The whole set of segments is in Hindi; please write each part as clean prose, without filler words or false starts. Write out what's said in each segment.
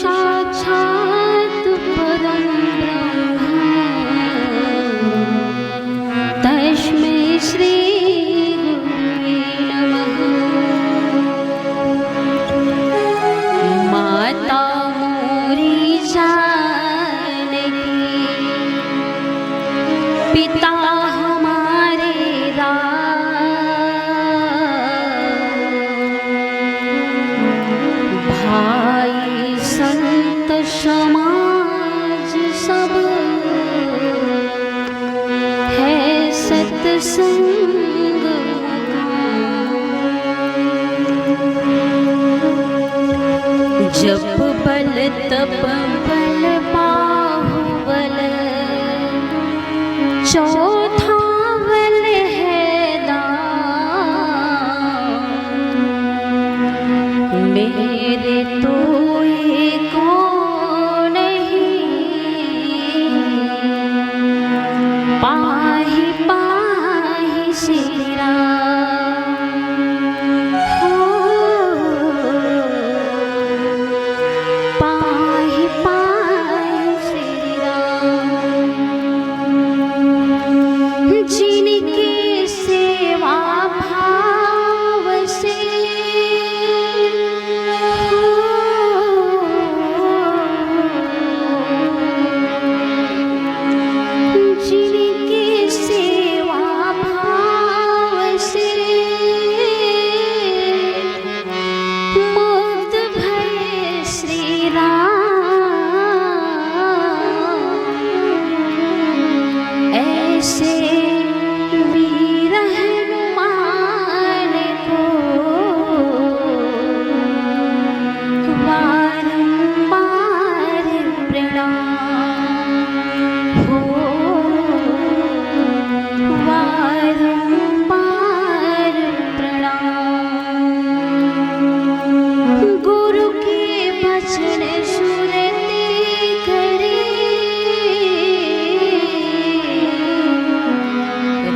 साक्षात् परं ब्रह्म तस्मै श्री गुरुवे नमः। माता मोरी जानकी पिता हमारे भाई संत समाज सब है सत्संग जप बल तप बल बाहुबल चौथा बल है दान। मेरे तो एक नहीं पाहि पाहि श्री राम। पाहि पाहि श्री राम। जिनकी सेवा भाव से जिनकी सेवा भाव से मुक्त भये श्री राम। ऐसे वीर हनुमान को बारंबार प्रणाम हो। बारंबार प्रणाम। गुरु के वचन सुनते करे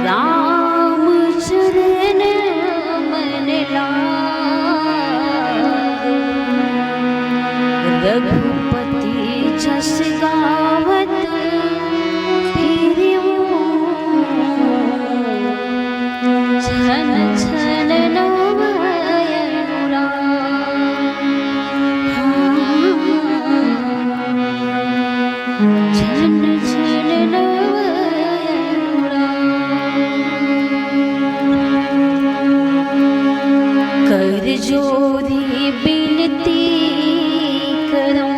राम चरण मन लागे। रघुपति जस गावत फिरऊं छन छन नवयनु राम। छन छन नवयनु राम। कर जोरी बिनती करूं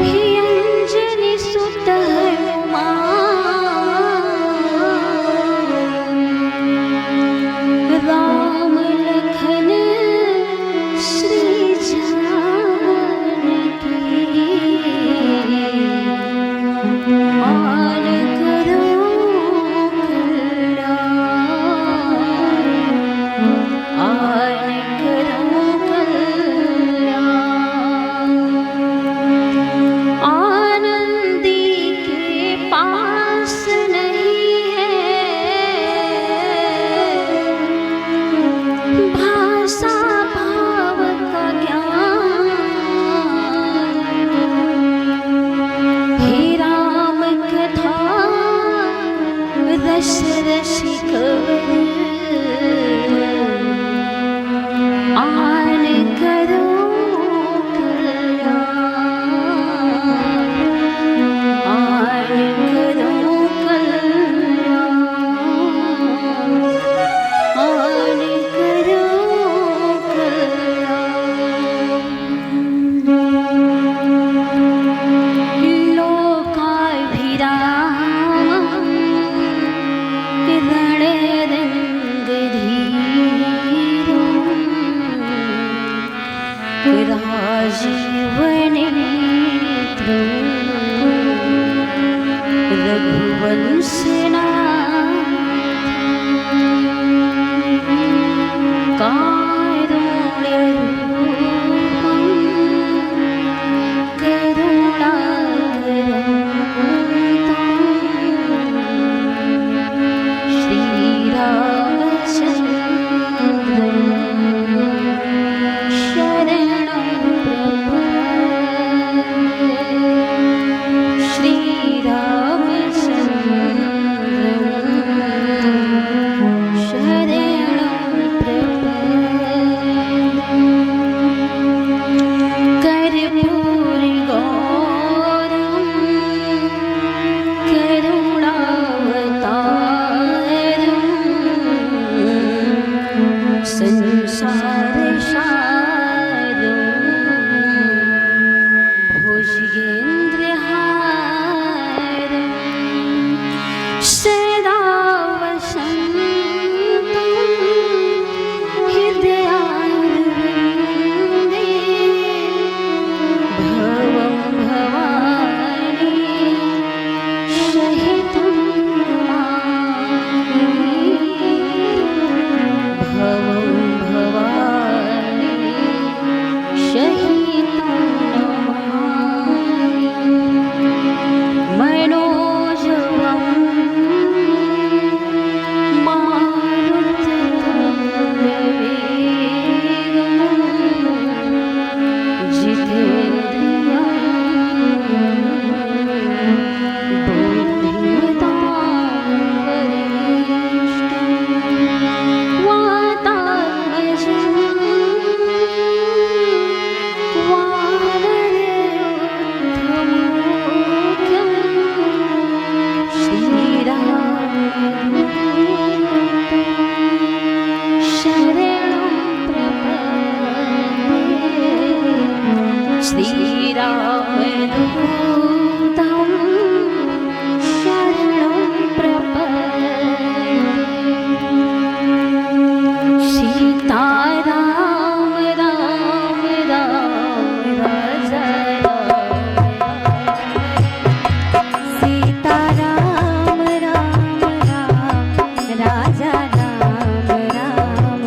हे अंजनी सुत हनुमान। राम लखन श्री जानकी मान करो कल्याण। आन करो कल्याण। आनंदी के पास नहीं है भाषा भाव का ज्ञान। हे राम कथा रस रसिक आन करो कल्याण। आन करो कल्याण। आन करो कल्याण। लोकाभिरामं रणरङ्गधीरं राजीवनेत्रं रघुवंशनाथं कारुण्यरूपं करुणाकरं श्रीरामचन्द्रं शरणं श्रीरामदूतं शरणं प्रपद्ये सीताराम राम राम जय सीताराम राम राम राजा राम राम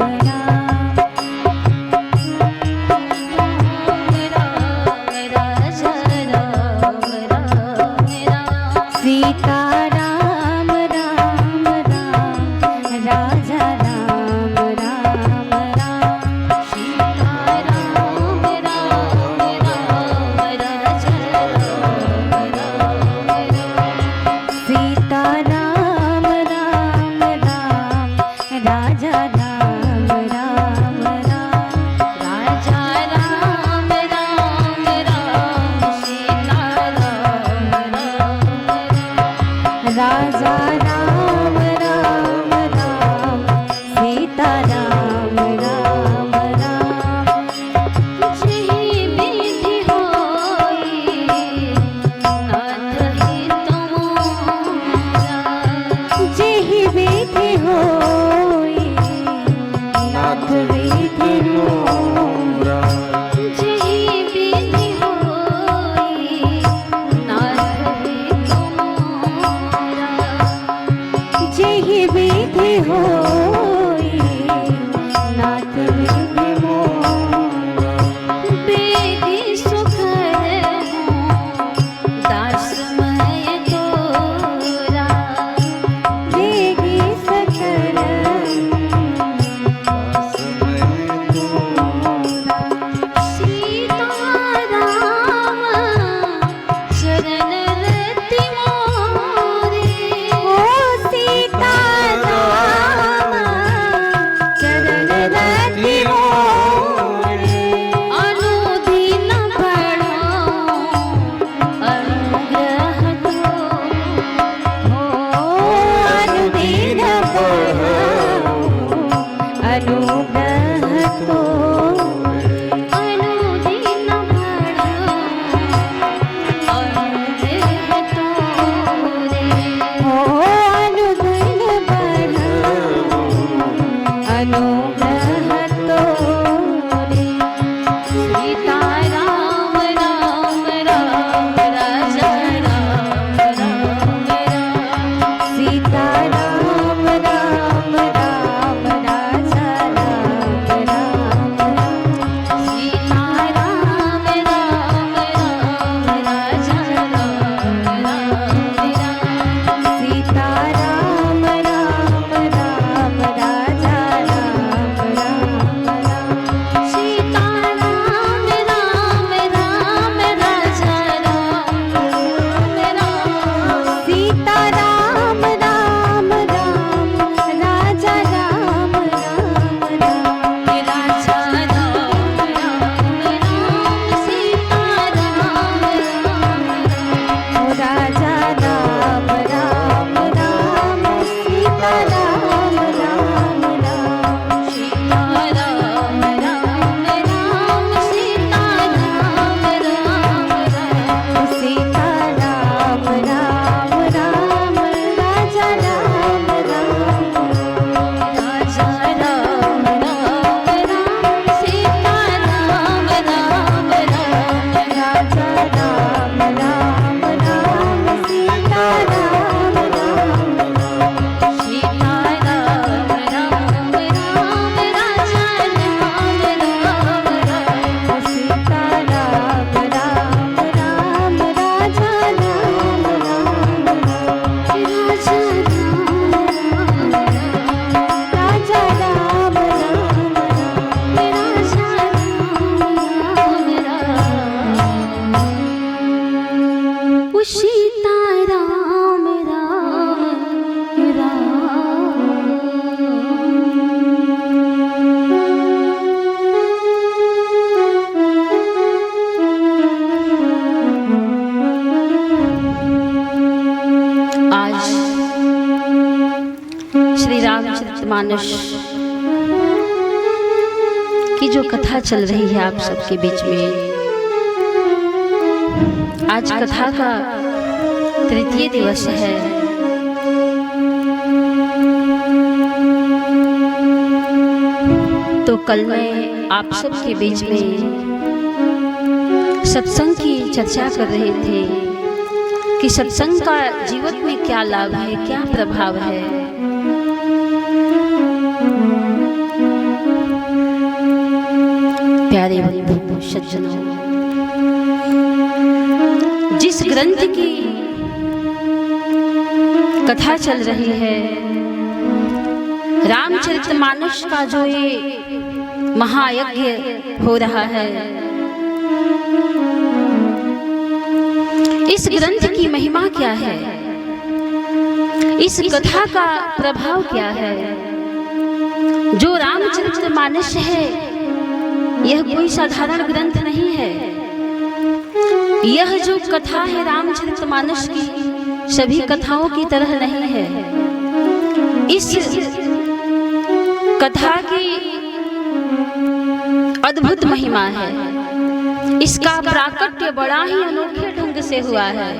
सीताराम राम राम राजा राम राम सीताराम राम राम राजा सीताराम राम राम राजा राम राम राजा राम राम राम सीताराम राजा राम राम राम सीताराम राम राम जही विधि होई नाथ हित मोरा जही विधि होई नाथ विधि मोरा जही विधि होई नाथ हित मोरा जही विधि होई नाथ विधि मोरा बेगी सुखर दास मैं तोरा बेगी सुखर सीताराम शरण रति मोरे ओ सीताराम शरण रति मोरे अनुदिन बढ़ाओ अनुग्रह दो हो अनुदिन बढ़ाओ अनुग्रह तो अनुदिन बढ़ाओ अनुग्रह तो रे हो अनुदिन बढ़ाओ अनुग्रह तो रे सीताराम राम राम राजा राम राम सीताराम राम राम राजा राम राम सीताराम राम राम राजा राम राम सीताराम राम राम राजा राम राम सीताराम राम राम राजा राम राम सीताराम राम राम राजा राम राम राजा राम राम सीताराम राम राजा राम राम राम सीताराम राम राम सीताराम राम राम सीताराम राम राम सीताराम राम राम राजा राम राम राजा राम राम राम सीताराम राम राम राजा राम राम राम सीताराम राम सीताराम राम राम राजा राम राम सीताराम राम राम राजा राम राम राजा राम सीताराम राम आज श्री रामचरितमानस की जो कथा चल रही है आप सबके बीच में, आज कथा का तृतीय दिवस है। तो कल मैं आप सबके बीच में सत्संग की चर्चा कर रहे थे कि सत्संग का जीवन में क्या लाभ है, क्या प्रभाव है। प्यारे बंधु सज्जनों, जिस ग्रंथ की कथा चल रही है, रामचरितमानस का जो ये महायज्ञ हो रहा है, इस ग्रंथ की महिमा क्या है, इस कथा का प्रभाव क्या है। जो रामचरितमानस है यह कोई साधारण ग्रंथ नहीं है। यह जो कथा है रामचरितमानस की सभी कथाओं की तरह नहीं है। इस कथा की अद्भुत महिमा है। इसका प्राकट्य बड़ा ही अनोखे ढंग से हुआ है।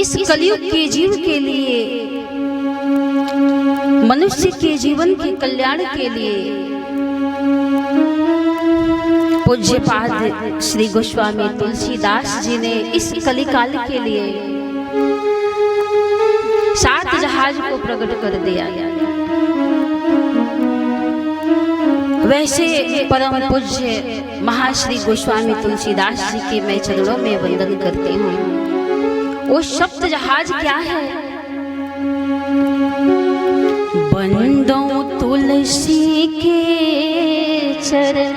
इस कलयुग के जीव के लिए, मनुष्य के जीवन के कल्याण के लिए पूज्यपाद श्री गोस्वामी तुलसीदास जी ने इस कलिकाल के लिए 7 जहाज को प्रकट कर दिया। वैसे परम पूज्य महाश्री गोस्वामी तुलसीदास जी के मैं चरणों में वंदन करती हूँ। वो सप्त जहाज क्या है? बंदो तुलसी के चरण,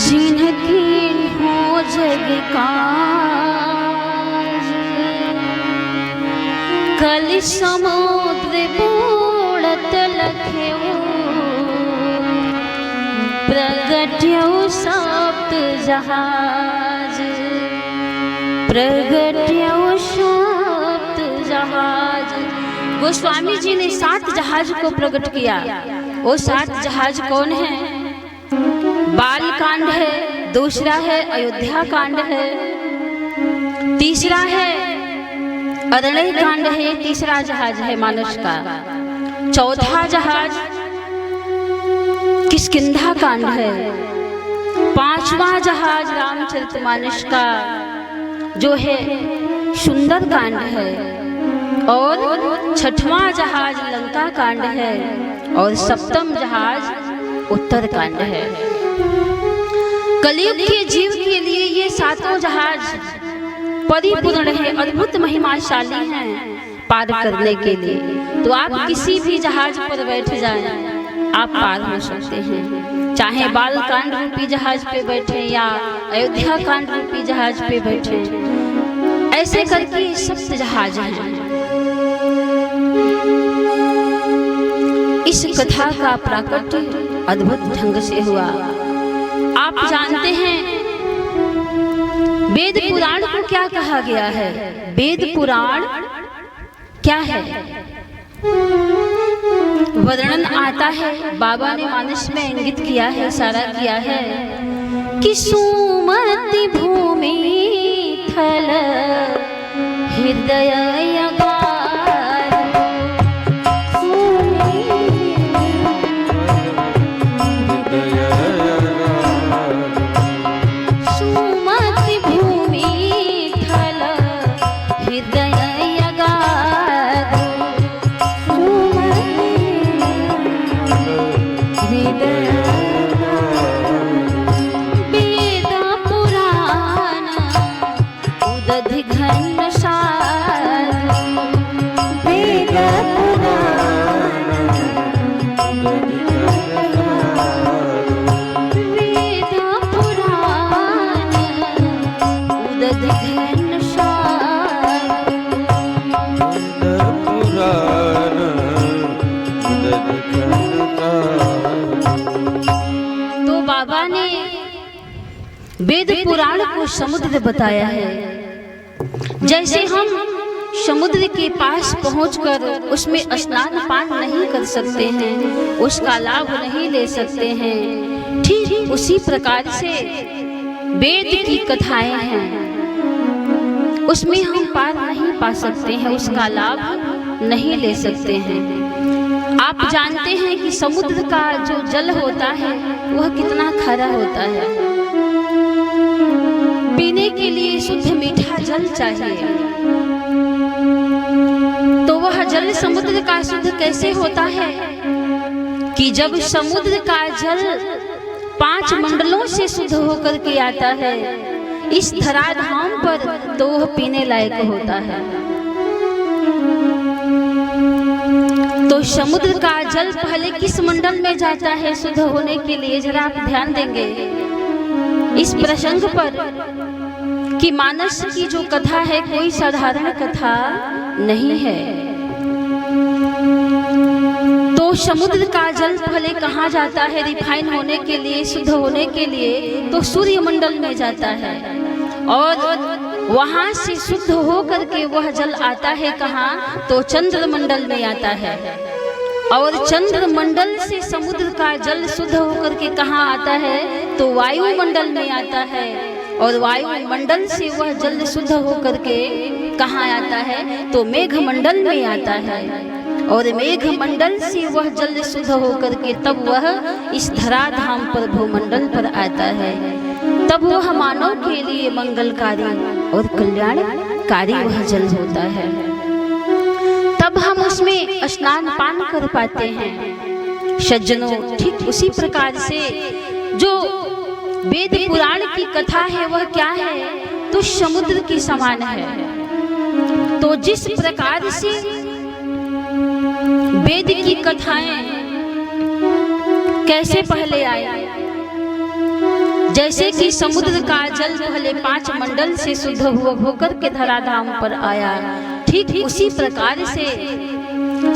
जिनकी हो जग काज, कल समुद्र बूढ़त लख्यो, प्रगट्यो सप्त जहाज, प्रगट्यो सप्त जहाज। गोस्वामी जी ने 7 जहाज को प्रकट किया। वो 7 जहाज कौन है? बाल कांड है, दूसरा है अयोध्या कांड है, तीसरा है अरण्य कांड है, तीसरा जहाज है मानस का, चौथा जहाज किष्किंधा कांड है, 5वां जहाज रामचरितमानस का जो है सुंदर कांड है, और 6वां जहाज लंका कांड है, और 7वां जहाज उत्तर कांड है। कलयुग के जीव के लिए ये 7 जहाज परिपूर्ण है, अद्भुत महिमाशाली हैं पार करने के लिए। तो आप किसी भी जहाज पर बैठ जाएं, आप पार हो सकते हैं। चाहे बाल कांड रूपी जहाज पे बैठे या अयोध्या कांड रूपी जहाज पे बैठे, ऐसे करके 7 जहाज हैं। इस कथा का प्राकट्य अद्भुत ढंग से हुआ। आप जानते हैं वेद पुराण को क्या कहा गया है? वेद पुराण क्या है? वर्णन आता है, बाबा ने मानस में इंगित किया है, इशारा किया है कि सुमति भूमि थल हृदय वेद पुराण को समुद्र बताया है। जैसे हम समुद्र के पास पहुंचकर उसमें स्नान पान नहीं कर सकते हैं, उसका लाभ नहीं ले सकते हैं, ठीक उसी प्रकार से वेद की कथाएं हैं, उसमें हम पार नहीं पा सकते हैं, उसका लाभ नहीं ले सकते हैं। आप जानते हैं कि समुद्र का जो जल होता है वह कितना खारा होता है। पीने के लिए शुद्ध मीठा जल चाहिए, तो वह जल समुद्र का शुद्ध कैसे होता है कि जब समुद्र का जल 5 मंडलों से शुद्ध होकर के आता है इस धराधाम पर, तो वह पीने लायक होता है। तो समुद्र का जल पहले किस मंडल में जाता है शुद्ध होने के लिए, जरा आप ध्यान देंगे इस प्रसंग पर कि मानस की जो कथा है कोई साधारण कथा नहीं है। तो समुद्र का जल पहले कहाँ जाता है रिफाइन होने के लिए, शुद्ध होने के लिए, तो सूर्य मंडल में जाता है और वहां से शुद्ध हो करके वह जल आता है कहाँ, तो चंद्र मंडल में आता है। और चंद्र मंडल से समुद्र का जल शुद्ध होकर के कहाँ आता है, तो वायु मंडल में आता है। और वायु मंडल से वह जल शुद्ध होकर के कहाँ आता है, तो मेघ मंडल में आता है। और मेघ मंडल से वह जल शुद्ध होकर के तब वह इस धराधाम पर भूमंडल पर आता है। तब वह मानव के लिए मंगलकारी और कल्याणकारी वह जल होता है। तब हम उसमें स्नान पान कर पाते हैं। सज्जनों, ठीक उसी प्रकार से जो वेद पुराण की कथा है वह क्या है, तो समुद्र के समान है। तो जिस प्रकार से वेद की कथाएं कैसे पहले आई, जैसे कि समुद्र का जल पहले 5 मंडल से शुद्ध होकर के धराधाम पर आया, ठीक उसी प्रकार से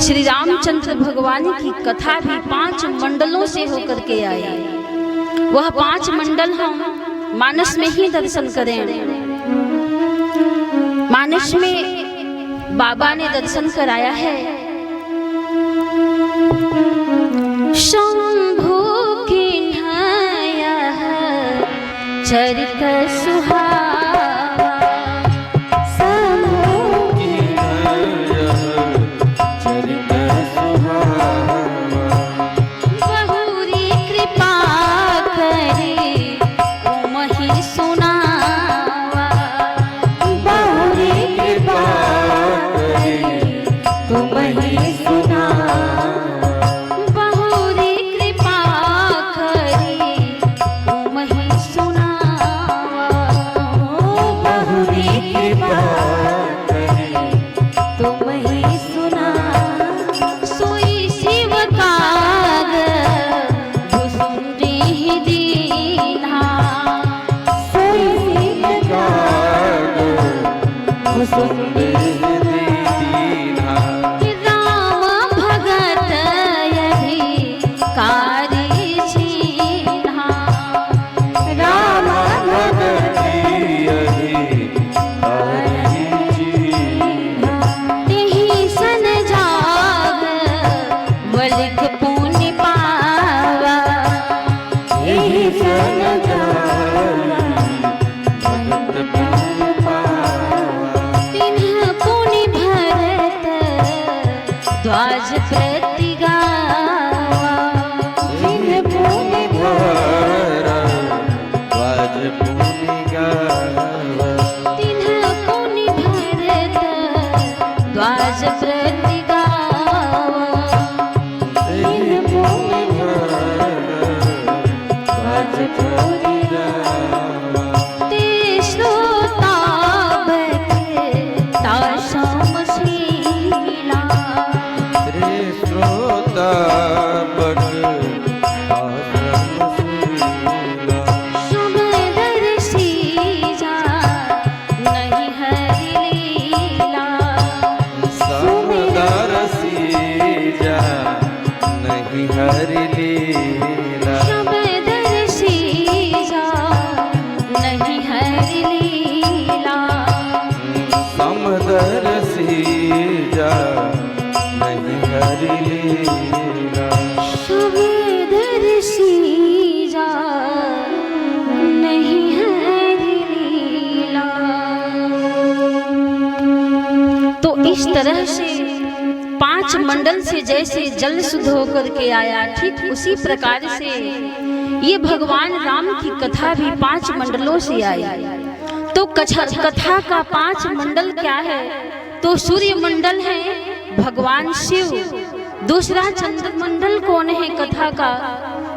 श्री रामचंद्र भगवान की कथा भी 5 मंडलों से होकर के आई। वह 5 मंडल हम मानस में ही दर्शन करें। मानस में बाबा ने दर्शन कराया है शंभु किन्हया चरित सुहावा, शंभु किन्हया चरित सुहावा, बहुरी कृपा करे तुमहि सुनावा, बहुरी कृपा करे तुमहि सुनावा, सुबेदर सी जा तरह से 5 मंडल से जैसे जल शुद्ध होकर के आया, ठीक उसी प्रकार से ये भगवान राम की कथा भी 5 मंडलों से आई। तो कथा का 5 मंडल क्या है? तो सूर्य मंडल है भगवान शिव, दूसरा चंद्र मंडल कौन है कथा का?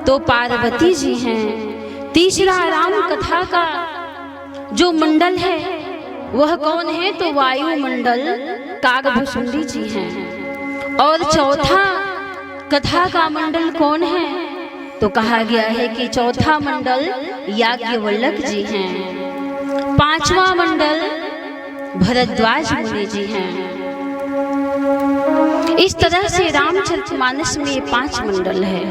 तो पार्वती जी हैं। तीसरा राम कथा का जो मंडल है वह कौन है? तो वायु मंडल कागभूषुंडी जी हैं। और चौथा कथा का मंडल कौन है? तो कहा गया है कि चौथा मंडल याज्ञवल्क्य जी हैं। 5वां मंडल भरद्वाज मुनि जी हैं। इस तरह से रामचरितमानस में 5 मंडल है।